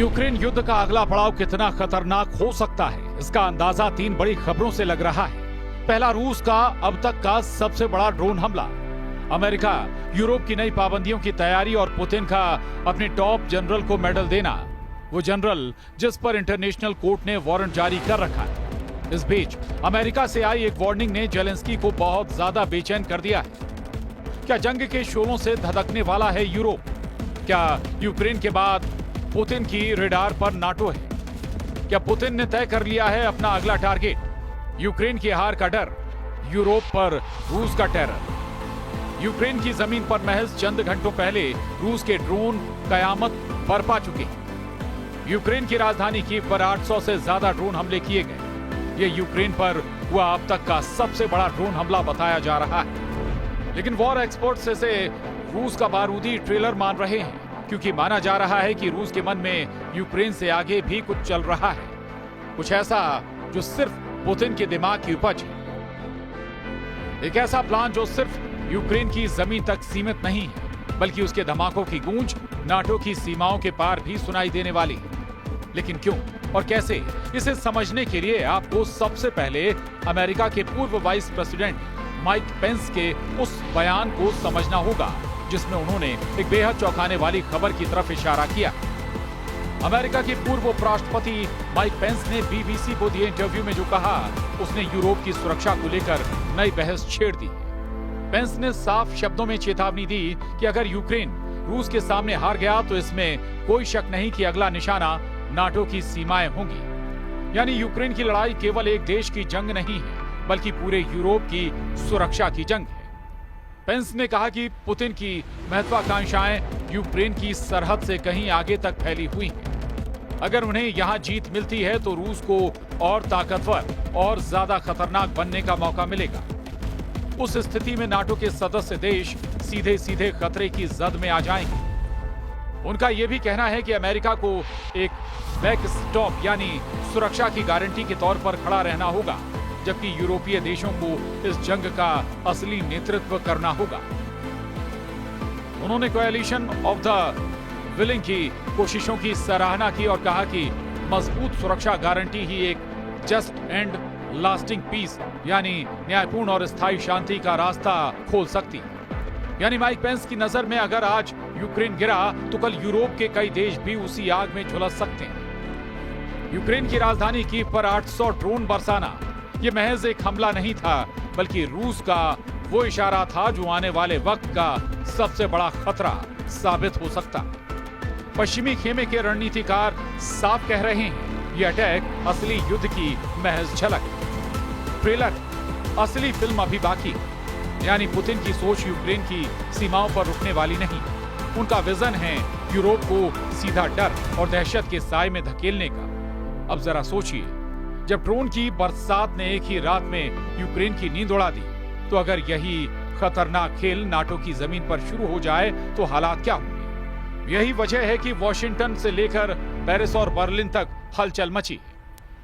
Ukraine युद्ध का अगला पड़ाव कितना खतरनाक हो सकता है, इसका अंदाजा 3 बड़ी खबरों से लग रहा है। पहला, रूस का अब तक का सबसे बड़ा ड्रोन हमला। अमेरिका, यूरोप की नई पाबंदियों की तैयारी और पुतिन का अपने टॉप जनरल को मेडल देना। वो जनरल जिस पर इंटरनेशनल कोर्ट ने वारंट जारी कर रखा है। इस बीच अमेरिका से आई एक वार्निंग ने जेलेंस्की को बहुत ज्यादा बेचैन कर दिया है। क्या जंग के शोलों से धधकने वाला है यूरोप? क्या यूक्रेन के बाद पुतिन की रेडार पर नाटो है? क्या पुतिन ने तय कर लिया है अपना अगला टारगेट? यूक्रेन की हार का डर, यूरोप पर रूस का टेरर। यूक्रेन की जमीन पर महज चंद घंटों पहले रूस के ड्रोन कयामत बरपा चुके हैं। यूक्रेन की राजधानी कीव पर 800 से ज्यादा ड्रोन हमले किए गए। ये यूक्रेन पर हुआ अब तक का सबसे बड़ा ड्रोन हमला बताया जा रहा है। लेकिन वॉर एक्सपर्ट्स इसे रूस का बारूदी ट्रेलर मान रहे हैं, क्योंकि माना जा रहा है कि रूस के मन में यूक्रेन से आगे भी कुछ चल रहा है, कुछ ऐसा जो सिर्फ पुतिन के दिमाग की उपज है। एक ऐसा प्लान जो सिर्फ यूक्रेन की जमीन तक सीमित नहीं है, बल्कि उसके धमाकों की गूंज नाटो की सीमाओं के पार भी सुनाई देने वाली है। लेकिन क्यों और कैसे, इसे समझने के लिए आपको सबसे पहले अमेरिका के पूर्व वाइस प्रेसिडेंट माइक पेंस के उस बयान को समझना होगा, जिसमें उन्होंने एक बेहद चौंकाने वाली खबर की तरफ इशारा किया। अमेरिका के पूर्व उपराष्ट्रपति माइक पेंस ने बीबीसी को दिए इंटरव्यू में जो कहा, उसने यूरोप की सुरक्षा को लेकर नई बहस छेड़ दी। पेंस ने साफ शब्दों में चेतावनी दी कि अगर यूक्रेन रूस के सामने हार गया तो इसमें कोई शक नहीं कि अगला निशाना नाटो की सीमाएं होंगी। यानी यूक्रेन की लड़ाई केवल एक देश की जंग नहीं है, बल्कि पूरे यूरोप की सुरक्षा की जंग है। पेंस ने कहा कि पुतिन की महत्वाकांक्षाएं यूक्रेन की सरहद से कहीं आगे तक फैली हुई हैं। अगर उन्हें यहां जीत मिलती है तो रूस को और ताकतवर और ज्यादा खतरनाक बनने का मौका मिलेगा। उस स्थिति में नाटो के सदस्य देश सीधे सीधे खतरे की जद में आ जाएंगे। उनका यह भी कहना है कि अमेरिका को एक बैकस्टॉप यानी सुरक्षा की गारंटी के तौर पर खड़ा रहना होगा, जबकि यूरोपीय देशों को इस जंग का असली नेतृत्व करना होगा। उन्होंने कोएलिशन ऑफ द विलिंग की कोशिशों की सराहना की और कहा कि मजबूत सुरक्षा गारंटी ही एक जस्ट एंड लास्टिंग पीस यानी न्यायपूर्ण और स्थायी शांति का रास्ता खोल सकती है। यानी माइक पेंस की नजर में अगर आज यूक्रेन गिरा तो कल यूरोप के कई देश भी उसी आग में झुलस सकते हैं। यूक्रेन की राजधानी कीव पर 800 ड्रोन बरसाना ये महज एक हमला नहीं था, बल्कि रूस का वो इशारा था जो आने वाले वक्त का सबसे बड़ा खतरा साबित हो सकता। पश्चिमी खेमे के रणनीतिकार साफ कह रहे हैं, ये अटैक असली युद्ध की महज झलक है। ट्रेलर, असली फिल्म अभी बाकी। यानी पुतिन की सोच यूक्रेन की सीमाओं पर रुकने वाली नहीं। उनका विजन है यूरोप को सीधा डर और दहशत के साए में धकेलने का। अब जरा सोचिए, जब ड्रोन की बरसात ने एक ही रात में यूक्रेन की नींद उड़ा दी, तो अगर यही खतरनाक खेल नाटो की जमीन पर शुरू हो जाए तो हालात क्या होंगे? यही वजह है कि वॉशिंगटन से लेकर पेरिस और बर्लिन तक हलचल मची है।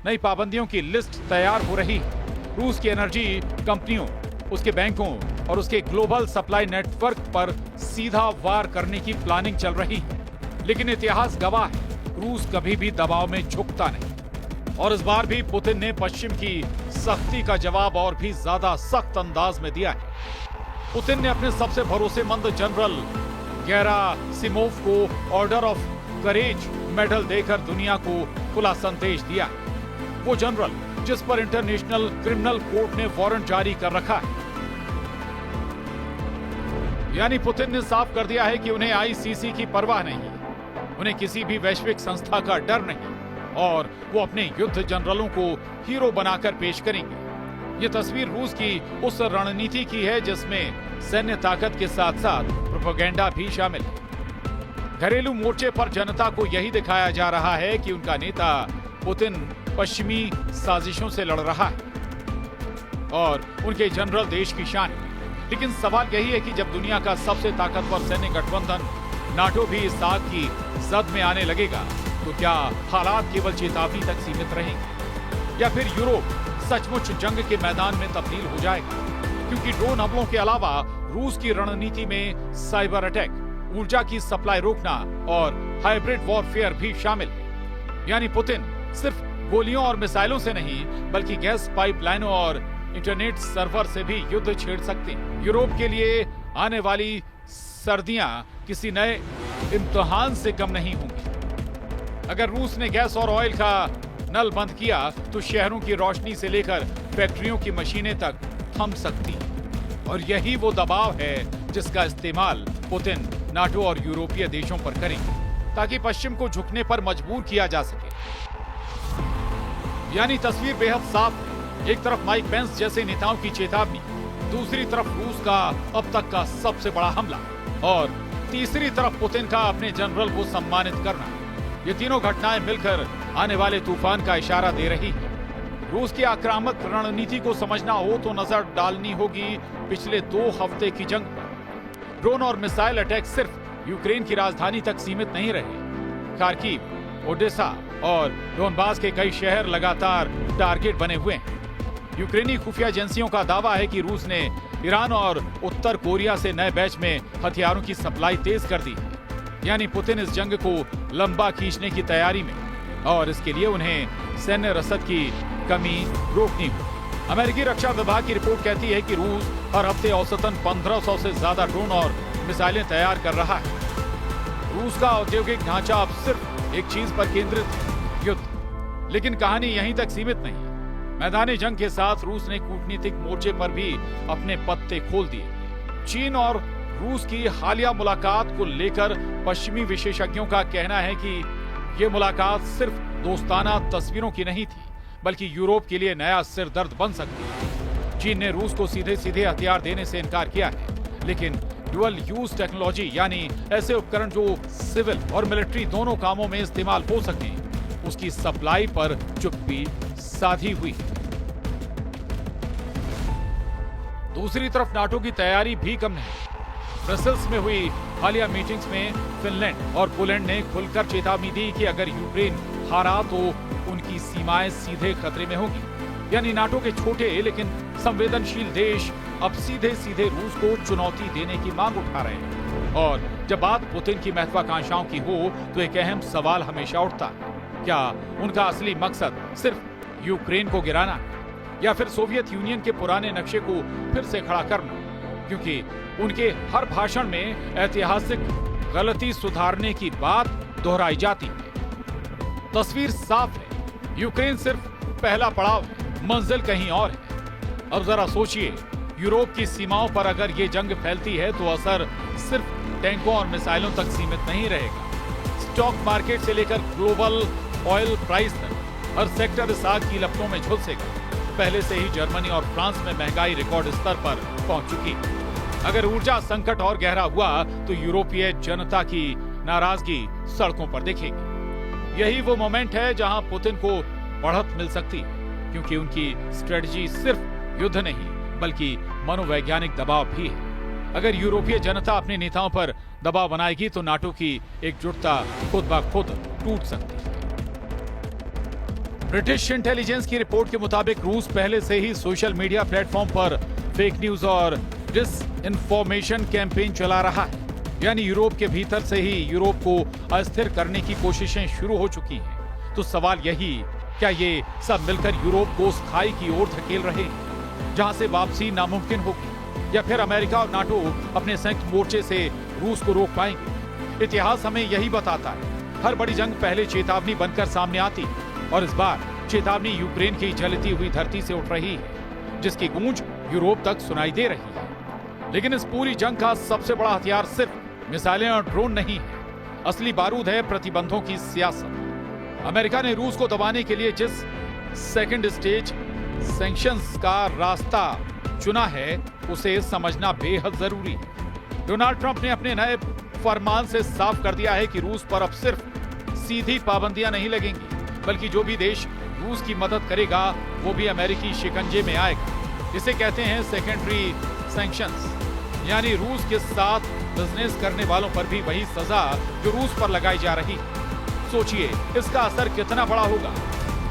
नई पाबंदियों की लिस्ट तैयार हो रही है। रूस की एनर्जी कंपनियों, उसके बैंकों और उसके ग्लोबल सप्लाई नेटवर्क पर सीधा वार करने की प्लानिंग चल रही है। लेकिन इतिहास गवाह है, रूस कभी भी दबाव में झुकता नहीं। और इस बार भी पुतिन ने पश्चिम की सख्ती का जवाब और भी ज्यादा सख्त अंदाज में दिया है। पुतिन ने अपने सबसे भरोसेमंद जनरल गेरासिमोव को ऑर्डर ऑफ करेज मेडल देकर दुनिया को खुला संदेश दिया है। वो जनरल जिस पर इंटरनेशनल क्रिमिनल कोर्ट ने वारंट जारी कर रखा है। यानी पुतिन ने साफ कर दिया है कि उन्हें आईसीसी की परवाह नहीं है, उन्हें किसी भी वैश्विक संस्था का डर नहीं, और वो अपने युद्ध जनरलों को हीरो बनाकर पेश करेंगे। ये तस्वीर रूस की उस रणनीति की है जिसमें सैन्य ताकत के साथ साथ प्रोपेगेंडा भी शामिल है। घरेलू मोर्चे पर जनता को यही दिखाया जा रहा है कि उनका नेता पुतिन पश्चिमी साजिशों से लड़ रहा है और उनके जनरल देश की शान है। लेकिन सवाल यही है कि जब दुनिया का सबसे ताकतवर सैन्य गठबंधन नाटो भी इस आग की जद में आने लगेगा, तो क्या हालात केवल चेतावनी तक सीमित रहेंगे या फिर यूरोप सचमुच जंग के मैदान में तब्दील हो जाएगा? क्योंकि ड्रोन हमलों के अलावा रूस की रणनीति में साइबर अटैक, ऊर्जा की सप्लाई रोकना और हाइब्रिड वॉरफेयर भी शामिल है। यानी पुतिन सिर्फ गोलियों और मिसाइलों से नहीं बल्कि गैस पाइपलाइनों और इंटरनेट सर्वर से भी युद्ध छेड़ सकते हैं। यूरोप के लिए आने वाली सर्दियां किसी नए इम्तिहान से कम नहीं होंगी। अगर रूस ने गैस और ऑयल का नल बंद किया तो शहरों की रोशनी से लेकर फैक्ट्रियों की मशीनें तक थम सकती हैं। और यही वो दबाव है जिसका इस्तेमाल पुतिन नाटो और यूरोपीय देशों पर करेंगे ताकि पश्चिम को झुकने पर मजबूर किया जा सके। यानी तस्वीर बेहद साफ है। एक तरफ माइक पेंस जैसे नेताओं की चेतावनी, दूसरी तरफ रूस का अब तक का सबसे बड़ा हमला और तीसरी तरफ पुतिन का अपने जनरल को सम्मानित करना। ये तीनों घटनाएं मिलकर आने वाले तूफान का इशारा दे रही है। रूस की आक्रामक रणनीति को समझना हो तो नजर डालनी होगी पिछले 2 हफ्ते की जंग पर। ड्रोन और मिसाइल अटैक सिर्फ यूक्रेन की राजधानी तक सीमित नहीं रहे। खार्किव, ओडेसा और डोनबास के कई शहर लगातार टारगेट बने हुए हैं। यूक्रेनी खुफिया एजेंसियों का दावा है कि रूस ने ईरान और उत्तर कोरिया से नए बैच में हथियारों की सप्लाई तेज कर दी है। यानी पुतिन इस जंग को लंबा खींचने की तैयारी में और इसके लिए उन्हें सैन्य रसद की कमी रोकनी होगी। अमेरिकी रक्षा विभाग की रिपोर्ट कहती है कि रूस हर हफ्ते औसतन 1500 से ज्यादा ड्रोन और मिसाइलें तैयार कर रहा है। रूस का औद्योगिक ढांचा अब सिर्फ एक चीज पर केंद्रित है, युद्ध। लेकिन कहानी यहीं तक सीमित नहीं। मैदानी जंग के साथ रूस ने कूटनीतिक मोर्चे पर भी अपने पत्ते खोल दिए। चीन और रूस की हालिया मुलाकात को लेकर पश्चिमी विशेषज्ञों का कहना है कि यह मुलाकात सिर्फ दोस्ताना तस्वीरों की नहीं थी बल्कि यूरोप के लिए नया सिरदर्द बन सकती है। चीन ने रूस को सीधे सीधे हथियार देने से इनकार किया है, लेकिन डुअल यूज टेक्नोलॉजी यानी ऐसे उपकरण जो सिविल और मिलिट्री दोनों कामों में इस्तेमाल हो सके, उसकी सप्लाई पर चुप्पी साधी हुई। दूसरी तरफ नाटो की तैयारी भी कम नहीं। ब्रसेल्स में हुई हालिया मीटिंग्स में फिनलैंड और पोलैंड ने खुलकर चेतावनी दी कि अगर यूक्रेन हारा तो उनकी सीमाएं सीधे खतरे में होंगी। यानी नाटो के छोटे लेकिन संवेदनशील देश अब सीधे सीधे रूस को चुनौती देने की मांग उठा रहे हैं। और जब बात पुतिन की महत्वाकांक्षाओं की हो तो एक अहम सवाल हमेशा उठता है, क्या उनका असली मकसद सिर्फ यूक्रेन को गिराना या फिर सोवियत यूनियन के पुराने नक्शे को फिर से खड़ा करना? क्योंकि उनके हर भाषण में ऐतिहासिक गलती सुधारने की बात दोहराई जाती है। तस्वीर साफ है, यूक्रेन सिर्फ पहला पड़ाव है, मंजिल कहीं और है। अब जरा सोचिए, यूरोप की सीमाओं पर अगर ये जंग फैलती है तो असर सिर्फ टैंकों और मिसाइलों तक सीमित नहीं रहेगा। स्टॉक मार्केट से लेकर ग्लोबल ऑयल प्राइस तक हर सेक्टर इस आग की लपटों में झुलसेगा। पहले से ही जर्मनी और फ्रांस में महंगाई रिकॉर्ड स्तर पर पहुंच चुकी है। अगर ऊर्जा संकट और गहरा हुआ तो यूरोपीय जनता की नाराजगी सड़कों पर दिखेगी। यही वो मोमेंट है जहां पुतिन को बढ़त मिल सकती है, क्योंकि उनकी स्ट्रेटजी सिर्फ युद्ध नहीं बल्कि मनोवैज्ञानिक दबाव भी है। अगर यूरोपीय जनता अपने नेताओं पर दबाव बनाएगी तो नाटो की एकजुटता खुद ब खुद टूट सकती है। ब्रिटिश इंटेलिजेंस की रिपोर्ट के मुताबिक रूस पहले से ही सोशल मीडिया प्लेटफॉर्म पर फेक न्यूज और डिसइंफॉर्मेशन कैंपेन चला रहा है। यानी यूरोप के भीतर से ही यूरोप को अस्थिर करने की कोशिशें शुरू हो चुकी हैं। तो सवाल यही, क्या ये सब मिलकर यूरोप को उस खाई की ओर धकेल रहे हैं जहां से वापसी नामुमकिन होगी, या फिर अमेरिका और नाटो अपने संयुक्त मोर्चे से रूस को रोक पाएंगे? इतिहास हमें यही बताता है, हर बड़ी जंग पहले चेतावनी बनकर सामने आती है और इस बार चेतावनी यूक्रेन की जलती हुई धरती से उठ रही है, जिसकी गूंज यूरोप तक सुनाई दे रही है। लेकिन इस पूरी जंग का सबसे बड़ा हथियार सिर्फ मिसाइलें और ड्रोन नहीं है, असली बारूद है प्रतिबंधों की सियासत। अमेरिका ने रूस को दबाने के लिए जिस सेकंड स्टेज सैंक्शंस का रास्ता चुना है उसे समझना बेहद जरूरी है। डोनाल्ड ट्रंप ने अपने नए फरमान से साफ कर दिया है कि रूस पर अब सिर्फ सीधी पाबंदियां नहीं लगेंगी, बल्कि जो भी देश रूस की मदद करेगा वो भी अमेरिकी शिकंजे में आएगा। इसे कहते हैं सेकेंडरी सैंक्शंस, यानी रूस के साथ बिजनेस करने वालों पर भी वही सजा जो रूस पर लगाई जा रही है। सोचिए इसका असर कितना बड़ा होगा।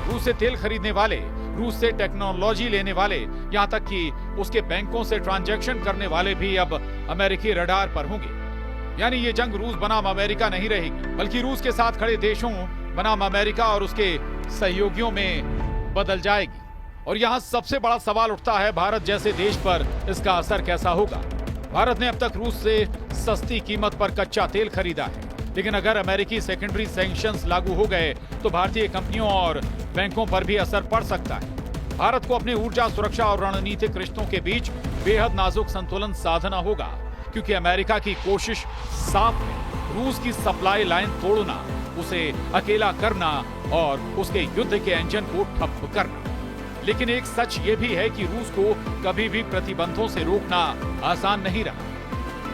रूस से तेल खरीदने वाले, रूस से टेक्नोलॉजी लेने वाले, यहाँ तक कि उसके बैंकों से ट्रांजैक्शन करने वाले भी अब अमेरिकी रडार पर होंगे। यानी ये जंग रूस बनाम अमेरिका नहीं रहेगी, बल्कि रूस के साथ खड़े देशों बनाम अमेरिका और उसके सहयोगियों में बदल जाएगी। और यहां सबसे बड़ा सवाल उठता है, भारत जैसे देश पर इसका असर कैसा होगा। भारत ने अब तक रूस से सस्ती कीमत पर कच्चा तेल खरीदा है, लेकिन अगर अमेरिकी सेकेंडरी सैंक्शंस लागू हो गए तो भारतीय कंपनियों और बैंकों पर भी असर पड़ सकता है। भारत को अपनी ऊर्जा सुरक्षा और रणनीतिक रिश्तों के बीच बेहद नाजुक संतुलन साधना होगा, क्योंकि अमेरिका की कोशिश साफ है, रूस की सप्लाई लाइन तोड़ना, उसे अकेला करना और उसके युद्ध के इंजन को ठप करना। लेकिन एक सच ये भी है कि रूस को कभी भी प्रतिबंधों से रोकना आसान नहीं रहा।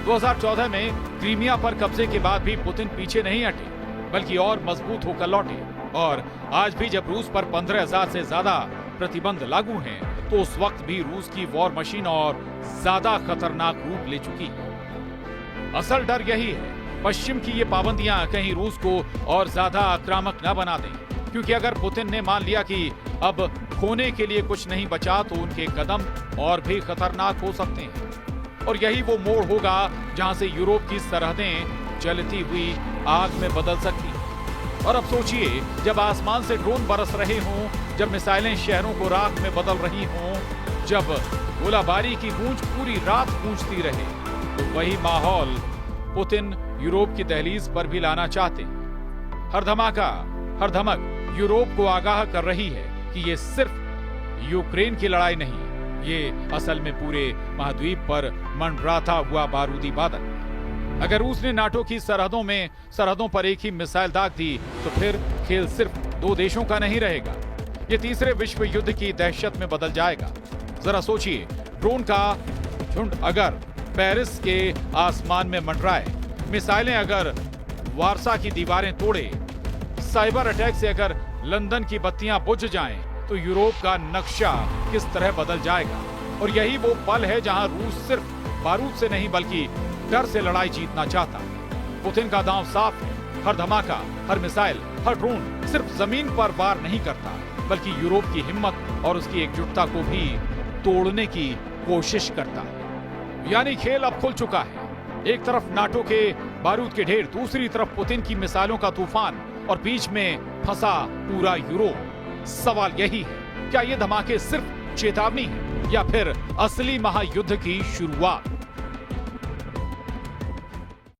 2014 में क्रीमिया पर कब्जे के बाद भी पुतिन पीछे नहीं हटे, बल्कि और मजबूत होकर लौटे। और आज भी जब रूस पर 15,000 से ज्यादा प्रतिबंध लागू हैं, तो उस वक्त भी रूस की वॉर मशीन और ज्यादा खतरनाक रूप ले चुकी है। असल डर यही है, पश्चिम की ये पाबंदियां कहीं रूस को और ज्यादा आक्रामक न बना दें, क्योंकि अगर पुतिन ने मान लिया कि अब खोने के लिए कुछ नहीं बचा, तो उनके कदम और भी खतरनाक हो सकते हैं। और यही वो मोड़ होगा जहां से यूरोप की सरहदें जलती हुई आग में बदल सकती हैं। और अब सोचिए, जब आसमान से ड्रोन बरस रहे हों, जब मिसाइलें शहरों को राख में बदल रही हों, जब गोलाबारी की गूंज पूरी रात गूंजती रहे, तो वही माहौल पुतिन यूरोप की दहलीज पर भी लाना चाहते हैं। हर धमाका, हर धमक यूरोप को आगाह कर रही है कि ये सिर्फ यूक्रेन की लड़ाई नहीं, ये असल में पूरे महाद्वीप पर मंडराता हुआ बारूदी बादल। अगर रूस ने नाटो की सरहदों पर एक ही मिसाइल दाग दी, तो फिर खेल सिर्फ दो देशों का नहीं रहेगा, ये तीसरे विश्व युद्ध की दहशत में बदल जाएगा। जरा सोचिए, ड्रोन का झुंड अगर पेरिस के आसमान में मंडराए, मिसाइलें अगर वारसा की दीवारें तोड़े, साइबर अटैक से अगर लंदन की बत्तियां बुझ जाएं, तो यूरोप का नक्शा किस तरह बदल जाएगा। और यही वो पल है जहां रूस सिर्फ बारूद से नहीं, बल्कि डर से लड़ाई जीतना चाहता है। पुतिन का दांव साफ है, हर धमाका, हर मिसाइल, हर ड्रोन सिर्फ जमीन पर वार नहीं करता, बल्कि यूरोप की हिम्मत और उसकी एकजुटता को भी तोड़ने की कोशिश करता है। यानी खेल अब खुल चुका है, एक तरफ नाटो के बारूद के ढेर, दूसरी तरफ पुतिन की मिसाइलों का तूफान, और बीच में फंसा पूरा यूरोप। सवाल यही है, क्या ये धमाके सिर्फ चेतावनी है या फिर असली महायुद्ध की शुरुआत?